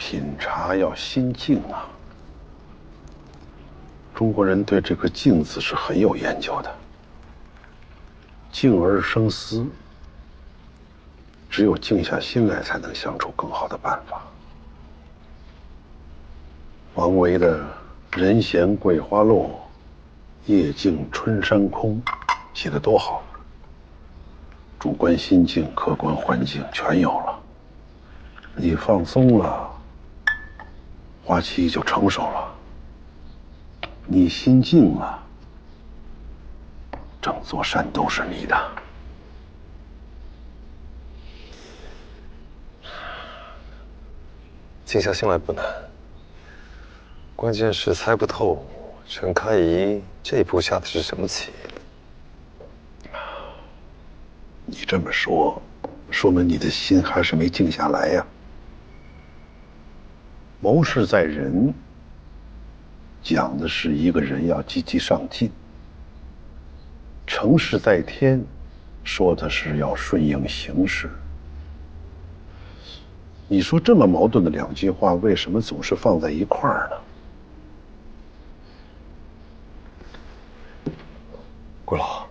品茶要心静啊。中国人对这个静字是很有研究的。静而生思，只有静下心来，才能想出更好的办法。王维的“人闲桂花落，夜静春山空”写得多好，主观心境、客观环境全有了。你放松了，花期就成熟了；你心静了，整座山都是你的。静下心来不难，关键是猜不透陈开怡这一步下的是什么棋。你这么说，说明你的心还是没静下来呀。谋事在人，讲的是一个人要积极上进；成事在天，说的是要顺应形势。你说这么矛盾的两句话，为什么总是放在一块儿呢？顾老，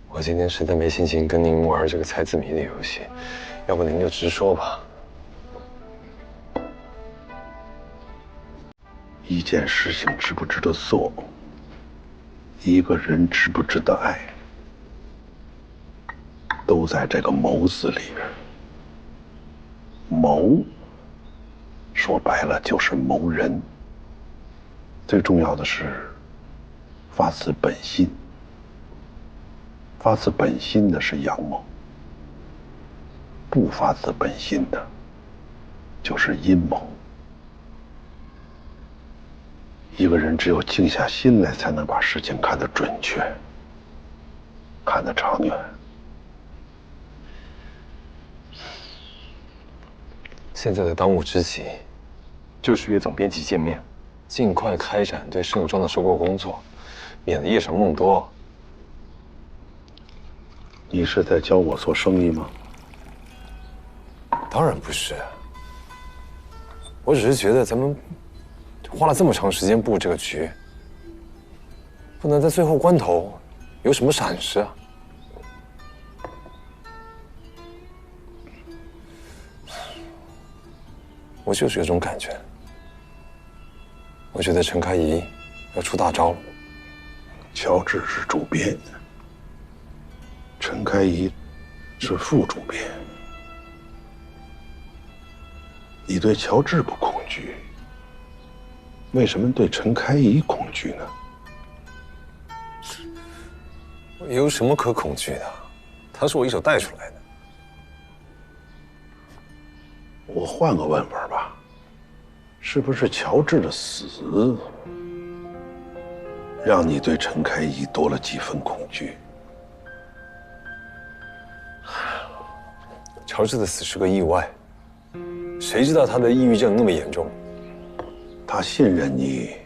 我今天实在没心情跟您玩这个猜字谜的游戏，要不您就直说吧。一件事情值不值得做，一个人值不值得爱，都在这个谋字里边。谋，说白了就是谋人。最重要的是发自本心，发自本心的是阳谋，不发自本心的就是阴谋。一个人只有静下心来，才能把事情看得准确，看得长远。现在的当务之急，就是约总编辑见面，尽快开展对盛庄的收购工作，免得夜长梦多。你是在教我做生意吗？当然不是，我只是觉得咱们花了这么长时间布这个局，不能在最后关头有什么闪失啊。我就是有种感觉，我觉得陈开怡要出大招了。乔治是主编，陈开怡是副主编。你对乔治不恐惧，为什么对陈开怡恐惧呢？有什么可恐惧的？他是我一手带出来的。我换个问法吧，是不是乔治的死让你对陈开怡多了几分恐惧？乔治的死是个意外，谁知道他的抑郁症那么严重？他信任你，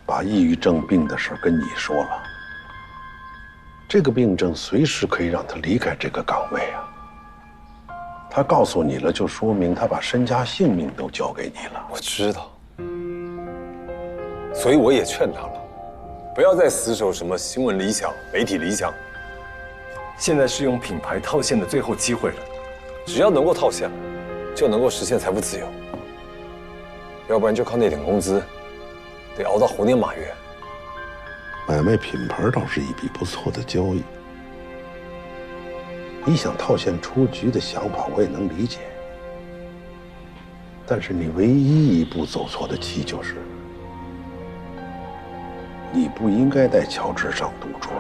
把抑郁症病的事跟你说了。这个病症随时可以让他离开这个岗位啊。他告诉你了，就说明他把身家性命都交给你了。我知道，所以我也劝他了，不要再死守什么新闻理想、媒体理想。现在是用品牌套现的最后机会了，只要能够套现，就能够实现财富自由。要不然就靠那点工资，得熬到猴年马月。买卖品牌倒是一笔不错的交易。你想套现出局的想法，我也能理解。但是你唯一一步走错的棋就是，你不应该带乔治上赌桌。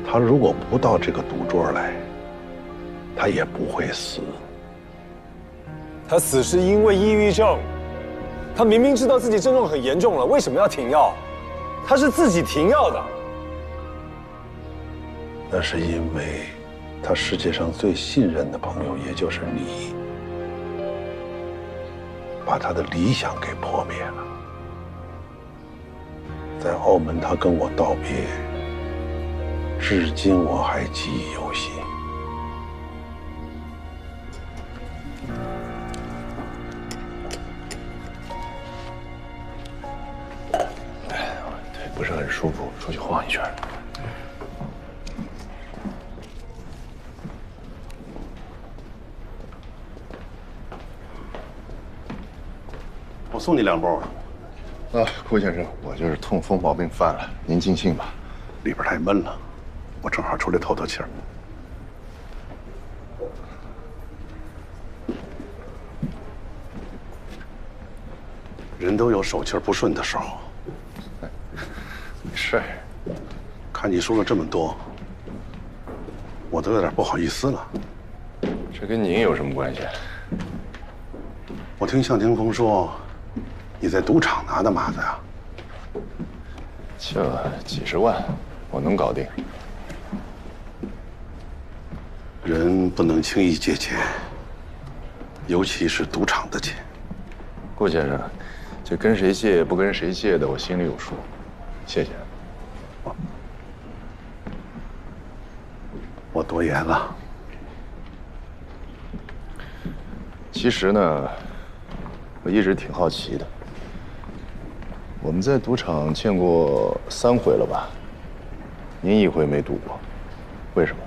他如果不到这个赌桌来，他也不会死。他死是因为抑郁症，他明明知道自己症状很严重了，为什么要停药？他是自己停药的。那是因为他世界上最信任的朋友，也就是你，把他的理想给破灭了。在澳门，他跟我道别，至今我还记忆犹新。不是很舒服，出去晃一圈。我送你2包。顾先生，我就是痛风毛病犯了，您尽兴吧。里边太闷了，我正好出来透透气儿。人都有手气不顺的时候。没事。看你说了这么多，我都有点不好意思了。这跟您有什么关系？我听向霆锋说，你在赌场拿的马子呀？这几十万，我能搞定。人不能轻易借钱，尤其是赌场的钱。顾先生，这跟谁借不跟谁借的，我心里有数。谢谢。我多言了。其实呢，我一直挺好奇的。我们在赌场见过3回了吧？您1回没赌过，为什么？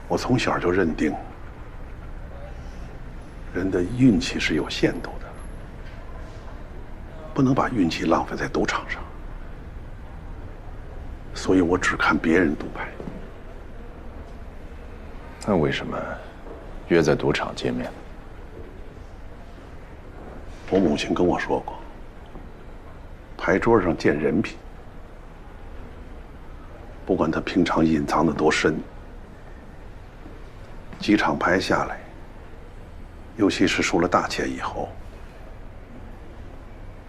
我从小就认定，人的运气是有限度的，不能把运气浪费在赌场上。所以我只看别人赌牌。那为什么约在赌场见面？我母亲跟我说过，牌桌上见人品，不管他平常隐藏的多深，几场牌下来，尤其是输了大钱以后，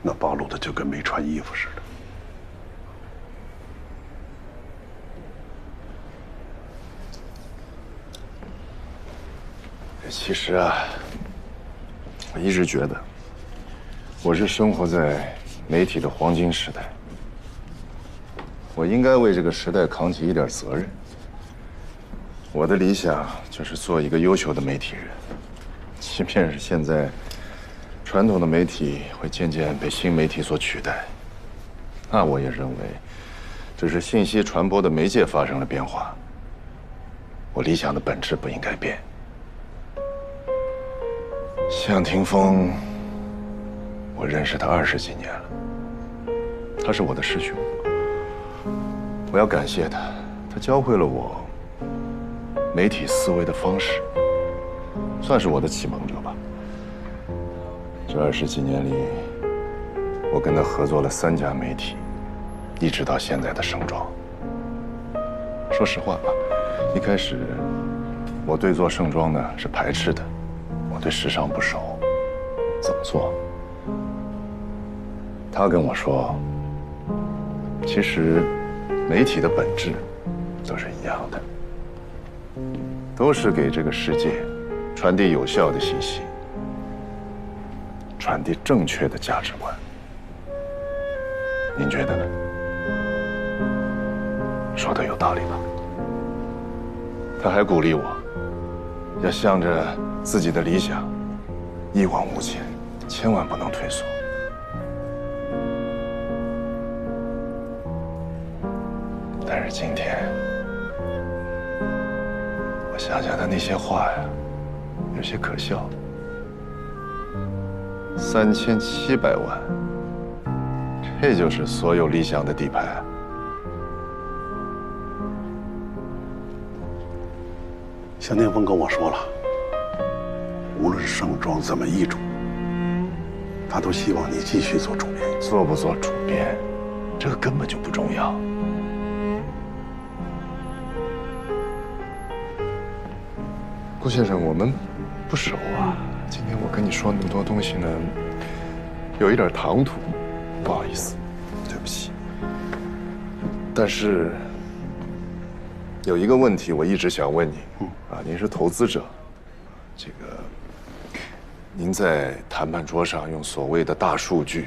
那暴露的就跟没穿衣服似的。其实啊，我一直觉得，我是生活在媒体的黄金时代，我应该为这个时代扛起一点责任。我的理想就是做一个优秀的媒体人，即便是现在传统的媒体会渐渐被新媒体所取代，那我也认为，只是信息传播的媒介发生了变化，我理想的本质不应该变。向霆锋，我认识他20几年了，他是我的师兄，我要感谢他，他教会了我媒体思维的方式，算是我的启蒙者吧。这20几年里，我跟他合作了3家媒体，一直到现在的盛装。说实话吧，一开始我对做盛装呢是排斥的。我对时尚不熟，怎么做？他跟我说，其实媒体的本质都是一样的，都是给这个世界传递有效的信息，传递正确的价值观。您觉得呢？说的有道理吧？他还鼓励我，要向着自己的理想一往无前，千万不能退缩。但是今天，我想想他那些话呀，有些可笑。3700万，这就是所有理想的底牌啊！向霆锋跟我说了，无论盛装怎么易主，他都希望你继续做主编。做不做主编，这个根本就不重要。顾先生，我们不熟啊。今天我跟你说那么多东西呢，有一点唐突，不好意思，对不起。但是有一个问题我一直想问你，您是投资者，这个您在谈判桌上用所谓的大数据，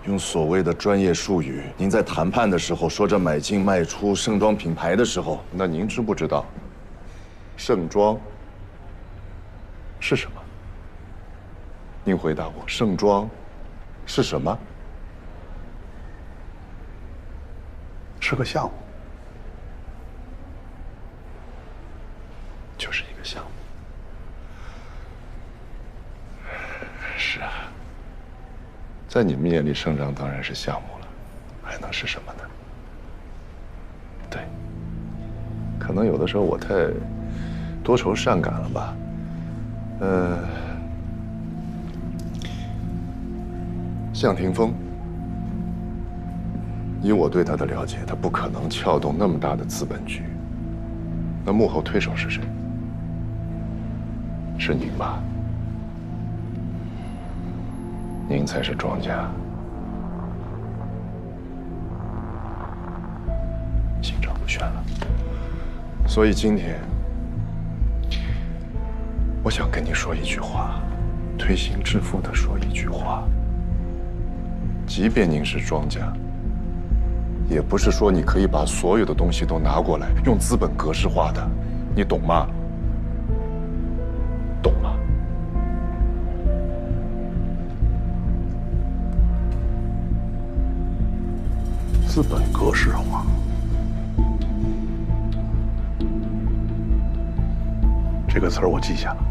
用所谓的专业术语，您在谈判的时候说着买进卖出盛装品牌的时候，那您知不知道盛装是什么？您回答我，盛装是什么？是个项目，就是一个项目。是啊，在你们眼里，盛章当然是项目了，还能是什么呢？对，可能有的时候我太多愁善感了吧。向霆锋，以我对他的了解，他不可能撬动那么大的资本局。那幕后推手是谁？是您吧？您才是庄家。心照不宣了。所以今天，我想跟你说一句话，推心置腹地说一句话。即便您是庄家，也不是说你可以把所有的东西都拿过来，用资本格式化的，你懂吗？懂吗？资本格式化。这个词儿我记下了。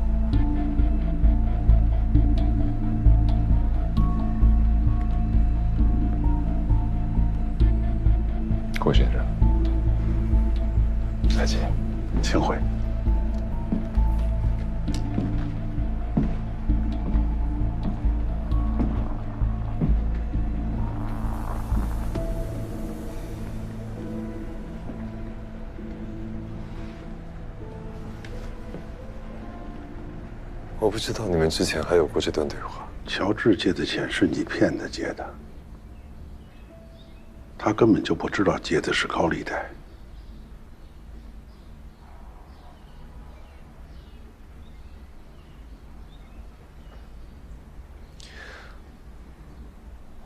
郭先生，再见。请回。我不知道你们之前还有过这段对话。乔治借的钱是你骗他借的，他根本就不知道借的是高利贷。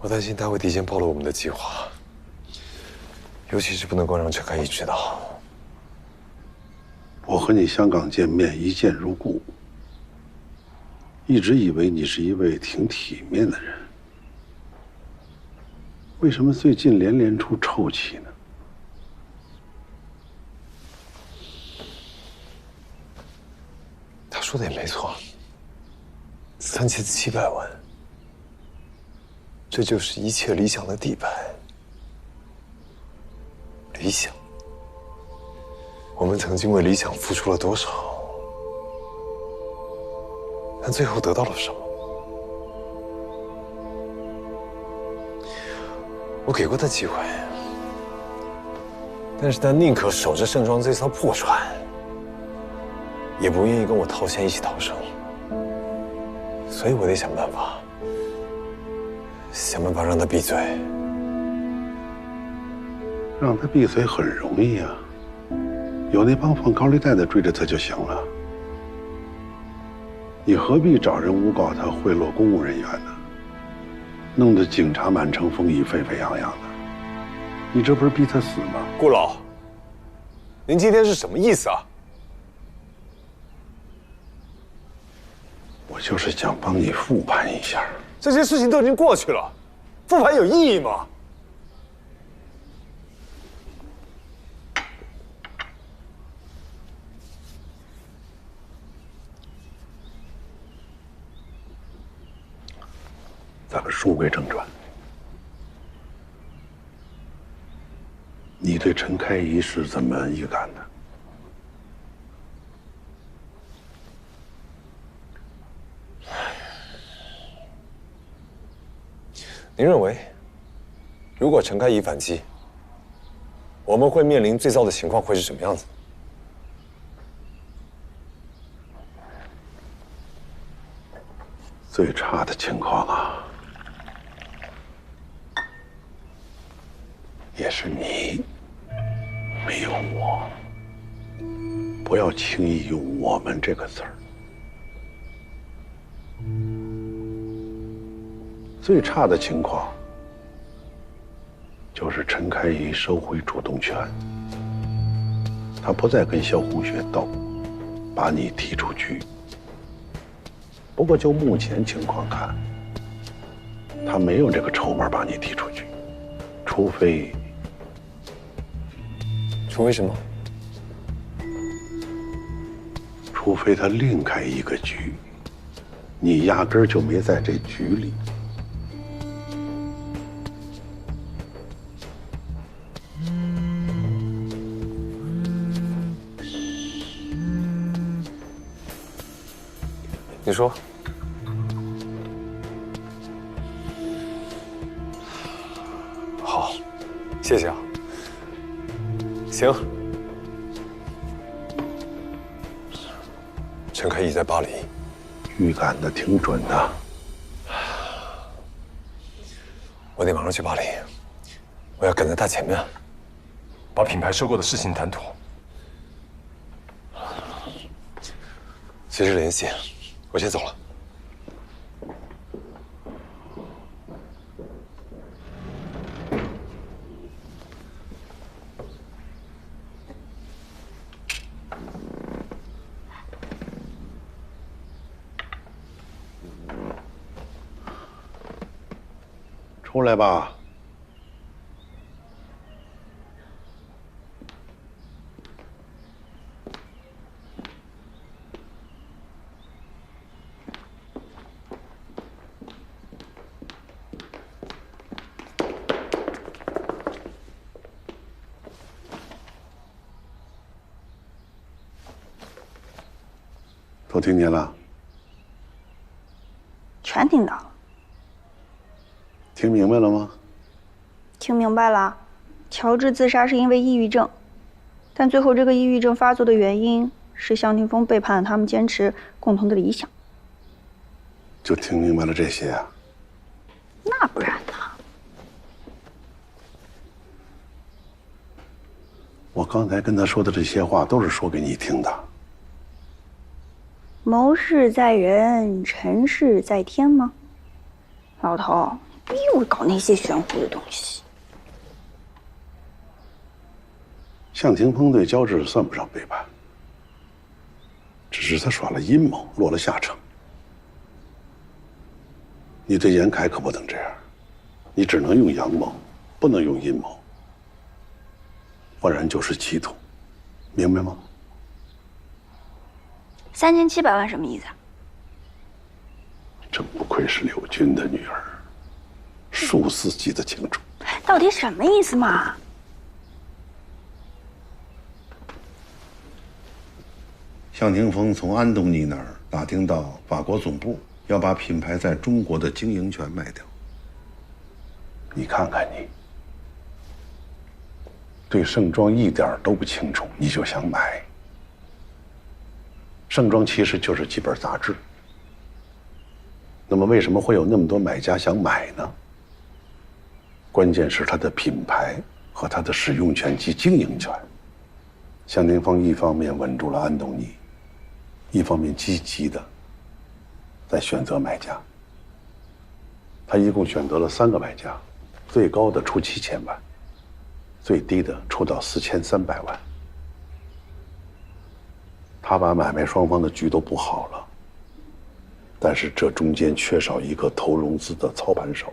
我担心他会提前暴露我们的计划，尤其是不能够让陈开一知道。我和你香港见面一见如故，一直以为你是一位挺体面的人，为什么最近连连出臭气呢？他说的也没错，3700万，这就是一切理想的底牌。理想，我们曾经为理想付出了多少？但最后得到了什么？我给过他机会，但是他宁可守着盛庄这艘破船，也不愿意跟我套现一起逃生。所以我得想办法让他闭嘴。让他闭嘴很容易啊，有那帮放高利贷的追着他就行了。你何必找人诬告他贿赂公务人员呢？弄得警察满城风雨，沸沸扬扬的。你这不是逼他死吗？顾老，您今天是什么意思啊？我就是想帮你复盘一下。这些事情都已经过去了，复盘有意义吗？咱们书归正传，你对陈开怡是怎么预感的？您认为，如果陈开怡反击，我们会面临最糟的情况会是什么样子？最差的情况啊，也是你，没有我。不要轻易用“我们”这个词儿。最差的情况，就是陈开怡收回主动权，他不再跟萧红雪斗，把你踢出局。不过就目前情况看，他没有这个筹码把你踢出局，除非除非什么？除非他另开一个局，你压根儿就没在这局里。你说。好，谢谢啊。行。陈开义在巴黎，预感的挺准的。我得马上去巴黎，我要赶在他前面，把品牌收购的事情谈妥。随时联系，我先走了。出来吧。都听见了？全听到了。听明白了吗？听明白了，乔治自杀是因为抑郁症，但最后这个抑郁症发作的原因是向霆锋背叛了他们坚持共同的理想。就听明白了这些啊？那不然呢？我刚才跟他说的这些话都是说给你听的。谋事在人，成事在天吗？老头，逼我搞那些玄乎的东西。向霆锋对焦志算不上背叛，只是他耍了阴谋，落了下乘。你对严凯可不能这样，你只能用阳谋，不能用阴谋，不然就是企图，明白吗3700万什么意思啊？真不愧是柳军的女儿，数字记得清楚。到底什么意思嘛？向霆锋从安东尼那儿打听到法国总部要把品牌在中国的经营权卖掉。你看看你，对盛装一点都不清楚，你就想买。盛装其实就是几本杂志，那么为什么会有那么多买家想买呢？关键是它的品牌和它的使用权及经营权。向霆锋一方面稳住了安东尼，一方面积极的在选择买家。他一共选择了3个买家，最高的出7000万，最低的出到4300万。他把买卖双方的局都布好了，但是这中间缺少一个投融资的操盘手。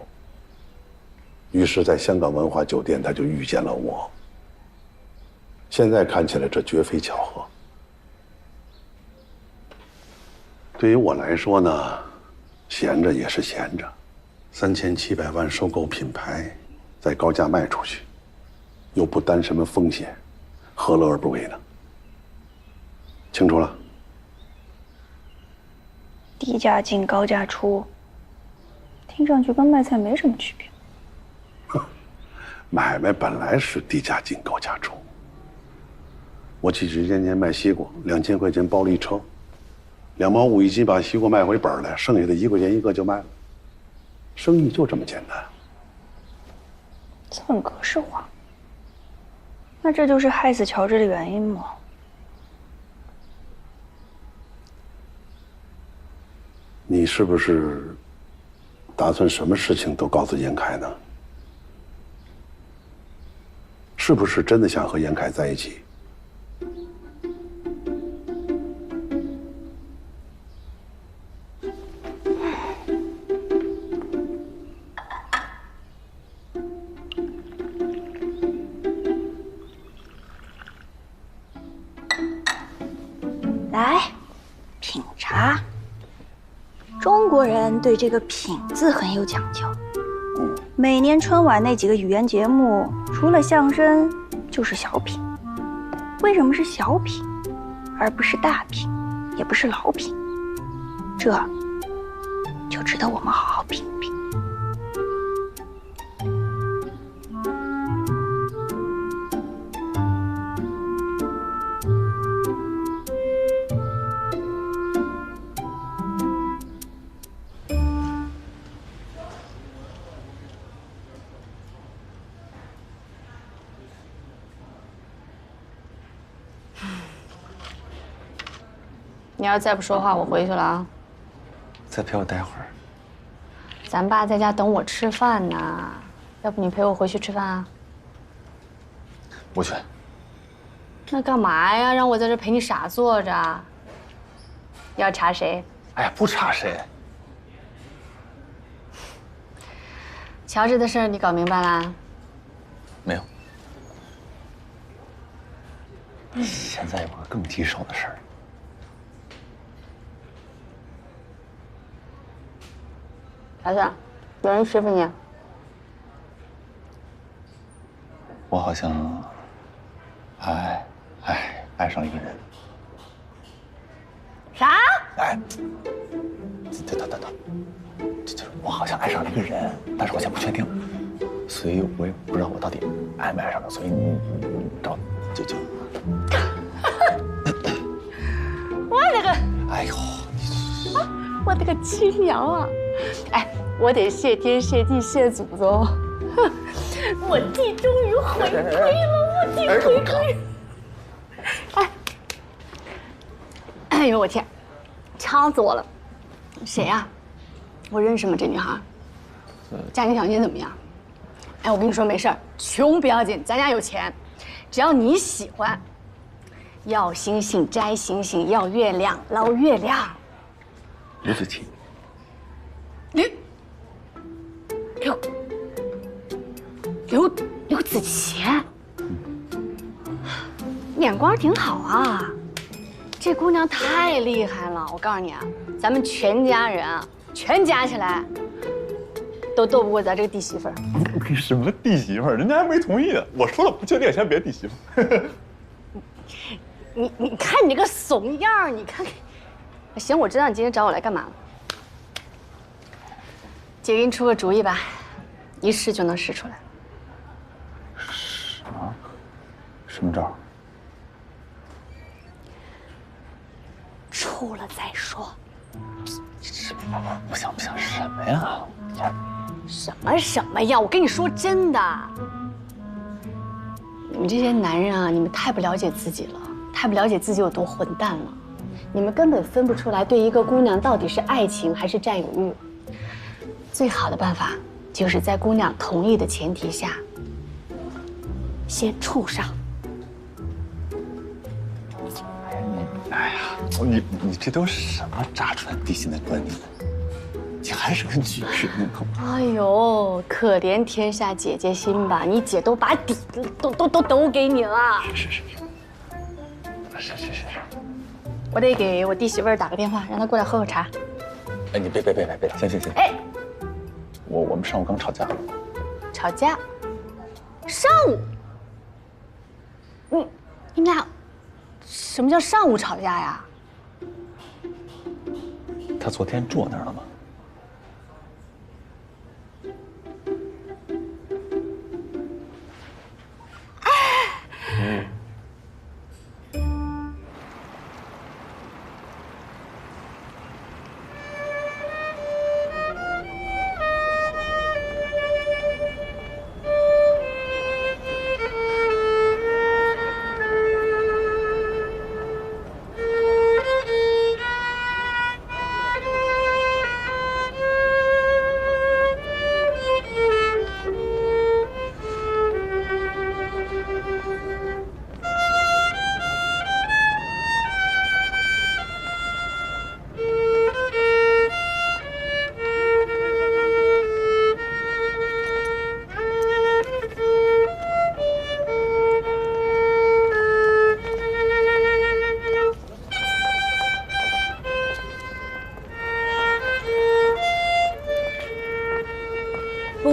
于是，在香港文华酒店，他就遇见了我。现在看起来，这绝非巧合。对于我来说呢，闲着也是闲着，3700万收购品牌，再高价卖出去，又不担什么风险，何乐而不为呢？清楚了？低价进，高价出，听上去跟卖菜没什么区别。买卖本来是低价进，高价出。我几十年前卖西瓜，2000块钱包了一车，2毛5一斤，把西瓜卖回本来，剩下的1块钱一个就卖了。生意就这么简单。这很格式化。那这就是害死乔治的原因吗？你是不是打算什么事情都告诉严凯呢？是不是真的想和严凯在一起？来，品茶。中国人对这个品字很有讲究。每年春晚那几个语言节目，除了相声就是小品。为什么是小品，而不是大品，也不是老品？这就值得我们好好品一品。你要再不说话，我回去了啊。再陪我待会儿。咱爸在家等我吃饭呢，要不你陪我回去吃饭啊？不去。那干嘛呀？让我在这陪你傻坐着？要查谁？哎呀，不查谁。乔治的事儿你搞明白啦？没有。现在有个更棘手的事儿。儿子，有人欺负你？我好像爱上一个人。啥？哎，等，就是我好像爱上了一个人，但是我现在不确定，所以我也不知道我到底爱没爱上他，所以你找就。我的个！哎呦，我的个亲娘啊！哎，我得谢天谢地谢祖宗，我弟终于回归了，我弟回归。哎呦我天，呛死我了！谁呀？我认识吗？这女孩？家庭条件怎么样？哎，我跟你说没事儿，穷不要紧，咱家有钱，只要你喜欢。要星星摘星星，要月亮捞月亮。刘子琪。刘子琪，眼光挺好啊，这姑娘太厉害了。我告诉你啊，咱们全家人啊，全加起来，都斗不过咱这个弟媳妇儿。什么弟媳妇儿？人家还没同意呢。我说了不确定，先别弟媳妇儿。你看你这个怂样儿，你看。行，我知道你今天找我来干嘛了。姐给你出个主意吧，一试就能试出来。什么招？出了再说。不想什么呀？什么呀？我跟你说真的，你们这些男人啊，你们太不了解自己了，太不了解自己有多混蛋了。你们根本分不出来对一个姑娘到底是爱情还是占有欲。最好的办法就是在姑娘同意的前提下，先处上。哎呀，你这都是什么炸穿地心的观念？你还是个女人。哎呦，可怜天下姐姐心吧，你姐都把底都给你了。是。我得给我弟媳妇儿打个电话，让她过来喝茶。哎，你别，行。哎，我们上午刚吵架了。吵架？上午？你们俩什么叫上午吵架呀？他昨天住我那儿了吗？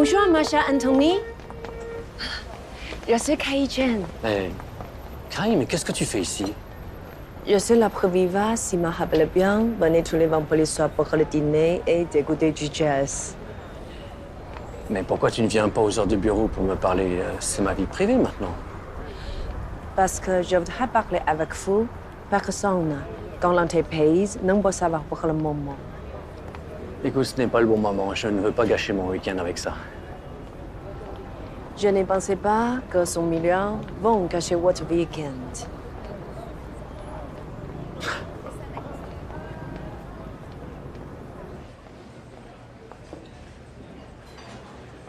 Bonjour, ma chère Anthony. Je suis Kai Chen. Kai, mais qu'est-ce que tu fais ici? Je suis la préviva, si me rappelle bien. Venez tous les vendredis soirs pour le dîner et d'écouter du jazz. Mais pourquoi tu ne viens pas aux heures du bureau pour me parler? C'est ma vie privée maintenant. Parce que je voudrais parler avec vous, personne. Quand l'entreprise ne peut savoir pour le moment. Écoute, ce n'est pas le bon moment. Je ne veux pas gâcher mon week-end avec ça. Je ne pensais pas que 100 millions vont gâcher votre week-end.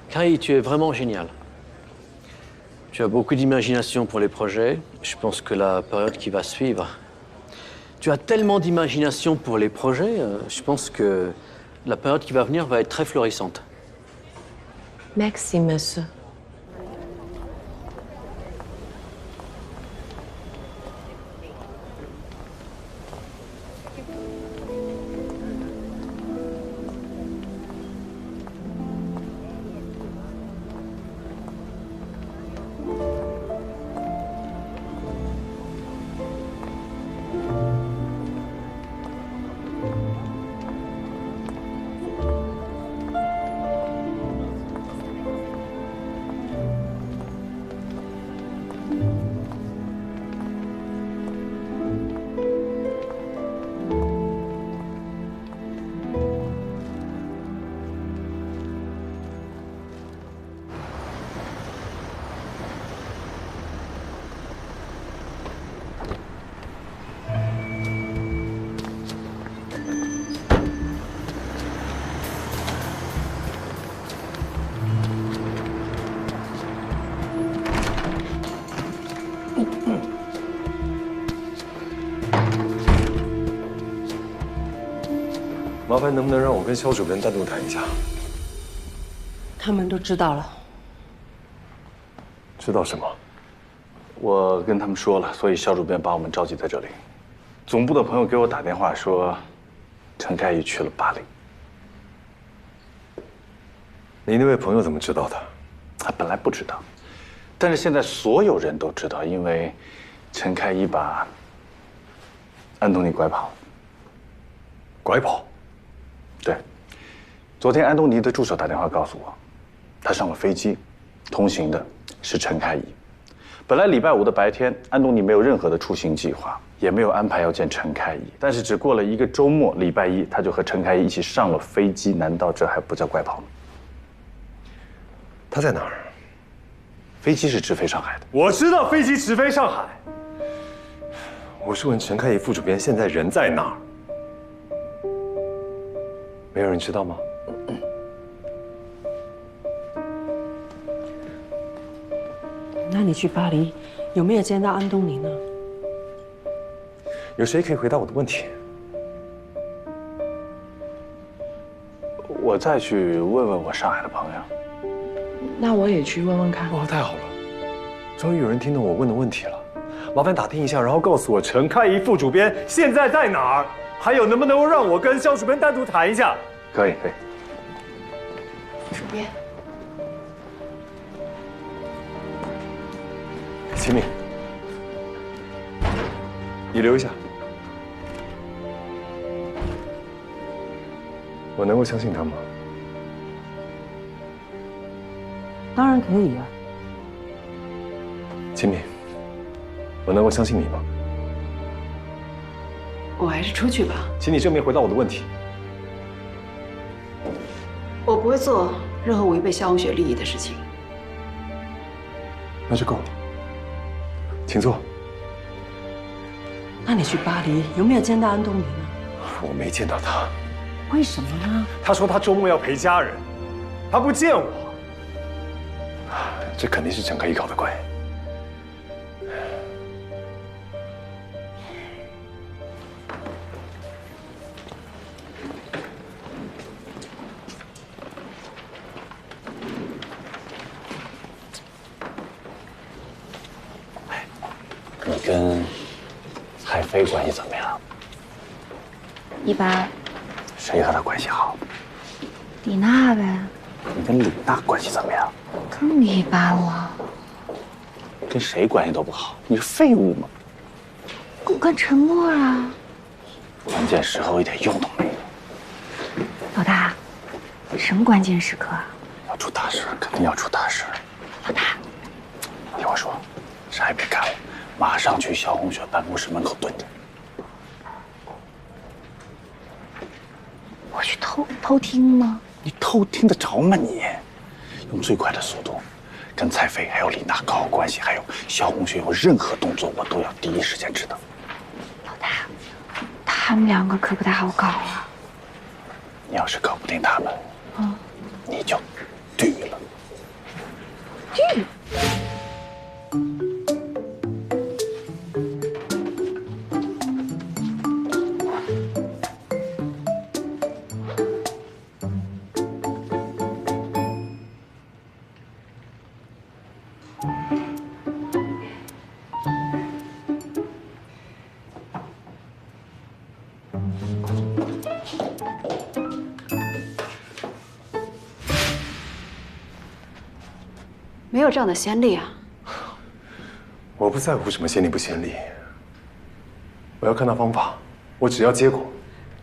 Kai, tu es vraiment génial. Tu as beaucoup d'imagination pour les projets. Je pense que la période qui va suivre... Tu as tellement d'imagination pour les projets, je pense que la période qui va venir va être très florissante. Merci, monsieur.麻烦能不能让我跟肖主任单独谈一下？他们都知道了。知道什么？我跟他们说了，所以肖主编把我们召集在这里。总部的朋友给我打电话说，陈开义去了巴黎。你那位朋友怎么知道的？他本来不知道，但是现在所有人都知道，因为陈开义把安东尼拐跑。拐跑？对。昨天安东尼的助手打电话告诉我，他上了飞机，同行的是陈开义。本来礼拜五的白天，安东尼没有任何的出行计划，也没有安排要见陈开义。但是只过了一个周末，礼拜一他就和陈开义一起上了飞机。难道这还不叫拐跑吗？他在哪儿？飞机是直飞上海的。我知道飞机直飞上海。我是问陈开义副主编现在人在哪儿？没有人知道吗？那你去巴黎有没有见到安东尼呢？有谁可以回答我的问题？我再去问问我上海的朋友。那我也去问问看。哇，太好了，终于有人听懂我问的问题了。麻烦打听一下，然后告诉我陈开义副主编现在在哪儿，还有能不能够让我跟肖主编单独谈一下？可以。主编。秦敏，你留一下。我能够相信他吗？当然可以啊。秦敏，我能够相信你吗？我还是出去吧。请你正面回答我的问题。我不会做任何违背消防学利益的事情。那就够了。请坐。那你去巴黎有没有见到安东尼呢？我没见到他。为什么呢？他说他周末要陪家人，他不见我。这肯定是陈开义搞的鬼。你跟海飞关系怎么样？一般。谁和他关系好？李娜呗。你跟李娜关系怎么样？更一般了。跟谁关系都不好，你是废物吗？骨干沉默啊。关键时候一点用都没有。老大，什么关键时刻啊？要出大事，肯定要出大事。老大，听我说，啥也别干了，马上去肖红雪办公室门口蹲着。我去偷听吗？你偷听得着吗你？用最快的速度，跟蔡飞还有李娜搞好关系，还有肖红雪有任何动作，我都要第一时间知道。老大，他们两个可不太好搞啊。你要是搞不定他们，你就绿了。绿。没有这样的先例啊！我不在乎什么先例不先例，我要看到方法，我只要结果。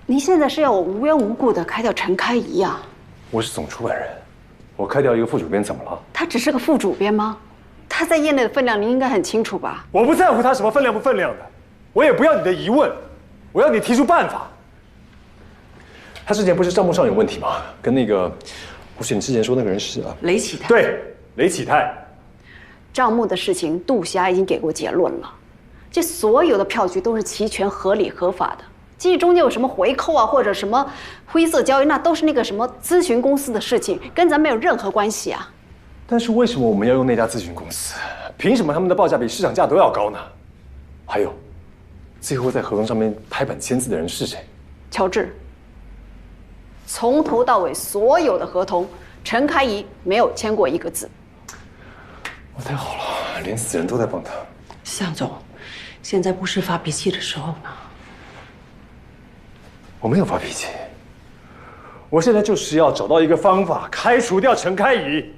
您现在是要我无缘无故的开掉陈开怡啊？我是总出版人，我开掉一个副主编怎么了？他只是个副主编吗？他在业内的分量，您应该很清楚吧？我不在乎他什么分量不分量的，我也不要你的疑问，我要你提出办法。他之前不是账目上有问题吗？跟那个，或许你之前说那个人是啊，雷启泰。对，雷启泰。账目的事情，杜霞已经给过结论了，这所有的票据都是齐全、合理、合法的。即使中间有什么回扣啊，或者什么灰色交易，那都是那个什么咨询公司的事情，跟咱没有任何关系啊。但是为什么我们要用那家咨询公司？凭什么他们的报价比市场价都要高呢？还有，最后在合同上面拍板签字的人是谁？乔治。从头到尾所有的合同，陈开怡没有签过一个字。我太好了，连死人都在帮他。向总，现在不是发脾气的时候呢。我没有发脾气，我现在就是要找到一个方法开除掉陈开怡。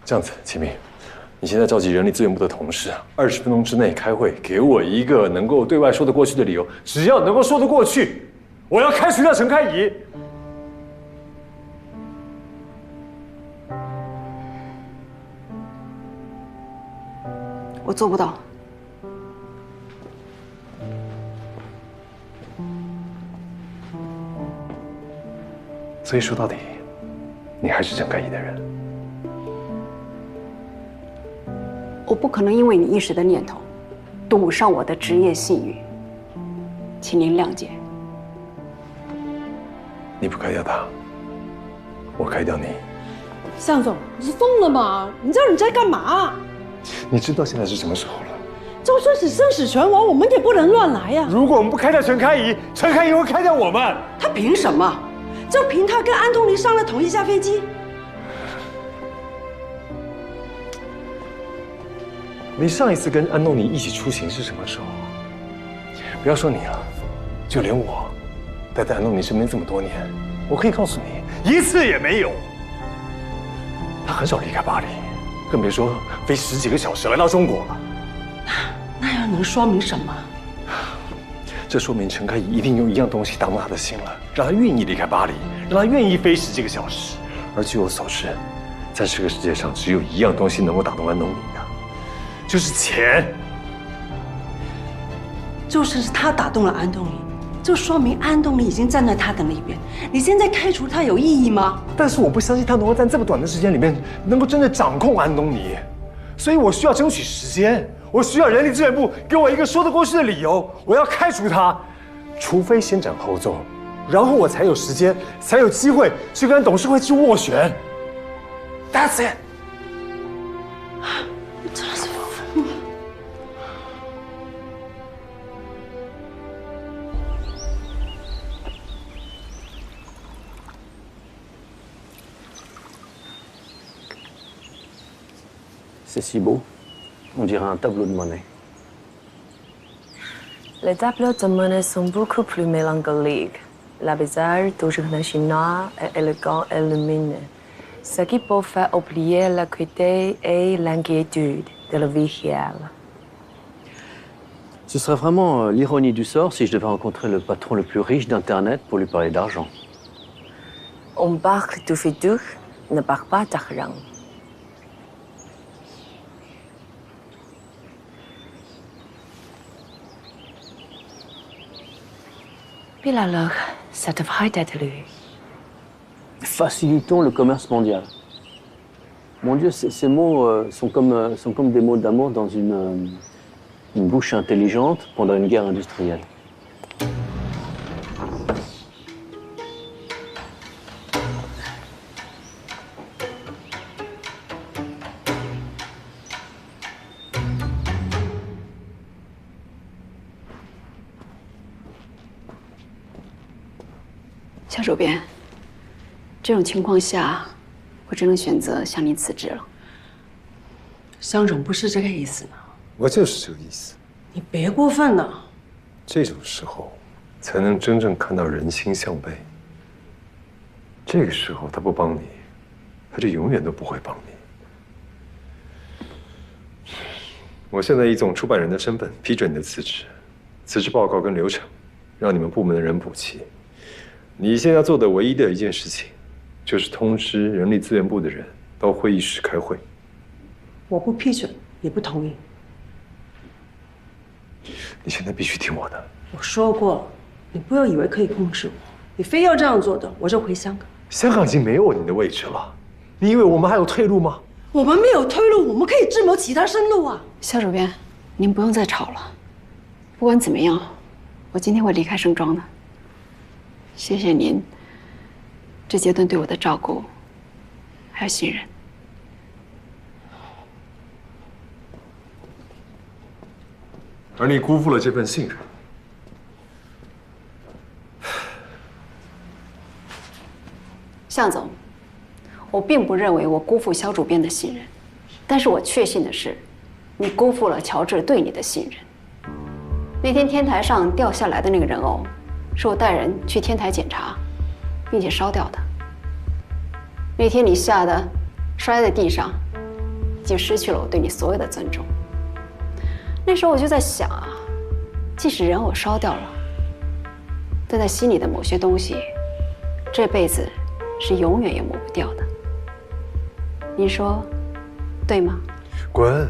这样子，启明，你现在召集人力资源部的同事，20分钟之内开会，给我一个能够对外说得过去的理由，只要能够说得过去，我要开除掉陈开怡。我做不到。所以说到底，你还是陈开怡的人。我不可能因为你一时的念头，赌上我的职业信誉，请您谅解。你不开掉他，我开掉你。向总，你是疯了吗？你知道你在干嘛？你知道现在是什么时候了？就算是生死存亡，我们也不能乱来呀。如果我们不开掉陈开怡，陈开怡会开掉我们。他凭什么？就凭他跟安东尼上了同一架飞机？你上一次跟安东尼一起出行是什么时候？不要说你了，就连我，待在安东尼身边这么多年，我可以告诉你，一次也没有。他很少离开巴黎，更别说飞10几个小时来到中国了。那又能说明什么？这说明陈开怡一定用一样东西打动他的心了，让他愿意离开巴黎，让他愿意飞10几个小时。而据我所知，在这个世界上只有一样东西能够打动安东尼的，就是钱。就算是他打动了安东尼，就说明安东尼已经站在他的那边。你现在开除他有意义吗？但是我不相信他能够在这么短的时间里面能够真的掌控安东尼，所以我需要争取时间。我需要人力资源部给我一个说得过去的理由，我要开除他，除非先斩后奏，然后我才有时间，才有机会去跟董事会去斡旋。That's it。你真的是疯了。C'est si beau. On dirait un tableau de Monet. Les tableaux de Monet sont beaucoup plus mélancoliques. Le visage toujours chinois et élégant et lumineux. Ce qui peut faire oublier l'acuité et l'inquiétude de la vie réelle. Ce serait vraiment l'ironie du sort si je devais rencontrer le patron le plus riche d'Internet pour lui parler d'argent. On parle du futur, ne parle pas d'argent. Puis alors, ça devrait être lui. Facilitons le commerce mondial. Mon Dieu, ces mots sont comme des mots d'amour dans une bouche intelligente pendant une guerre industrielle.肖主编，这种情况下，我只能选择向您辞职了。商总不是这个意思呢，我就是这个意思。你别过分了。这种时候，才能真正看到人心向背。这个时候他不帮你，他就永远都不会帮你。我现在以总出版人的身份批准你的辞职，辞职报告跟流程，让你们部门的人补齐。你现在做的唯一的一件事情，就是通知人力资源部的人到会议室开会。我不批准，也不同意。你现在必须听我的。我说过了，你不要以为可以控制我，你非要这样做的，我就回香港。香港已经没有你的位置了，你以为我们还有退路吗？我们没有退路，我们可以智谋其他生路啊。肖主编，您不用再吵了。不管怎么样，我今天会离开盛庄的。谢谢您这阶段对我的照顾，还有信任。而你辜负了这份信任。向总，我并不认为我辜负肖主编的信任，但是我确信的是，你辜负了乔治对你的信任。那天天台上掉下来的那个人偶，是我带人去天台检查，并且烧掉的。那天你吓得摔在地上，就失去了我对你所有的尊重。那时候我就在想啊，即使人偶烧掉了，但在心里的某些东西，这辈子是永远也抹不掉的。你说，对吗？滚！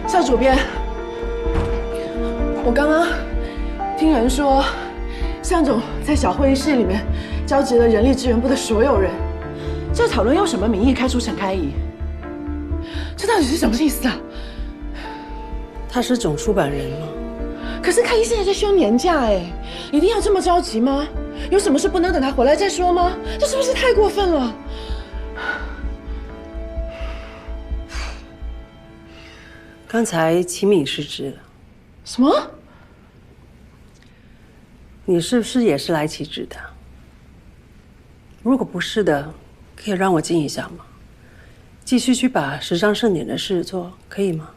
肖主编，我刚刚听人说，向总在小会议室里面召集了人力资源部的所有人，在讨论用什么名义开除陈开怡。这到底是什么意思啊？他是总出版人吗？可是开怡现在在休年假哎，一定要这么着急吗？有什么事不能等他回来再说吗？这是不是太过分了？刚才齐敏失职了。什么？你是不是也是来辞职的？如果不是的，可以让我进一下吗？继续去把时尚盛典的事做，可以吗？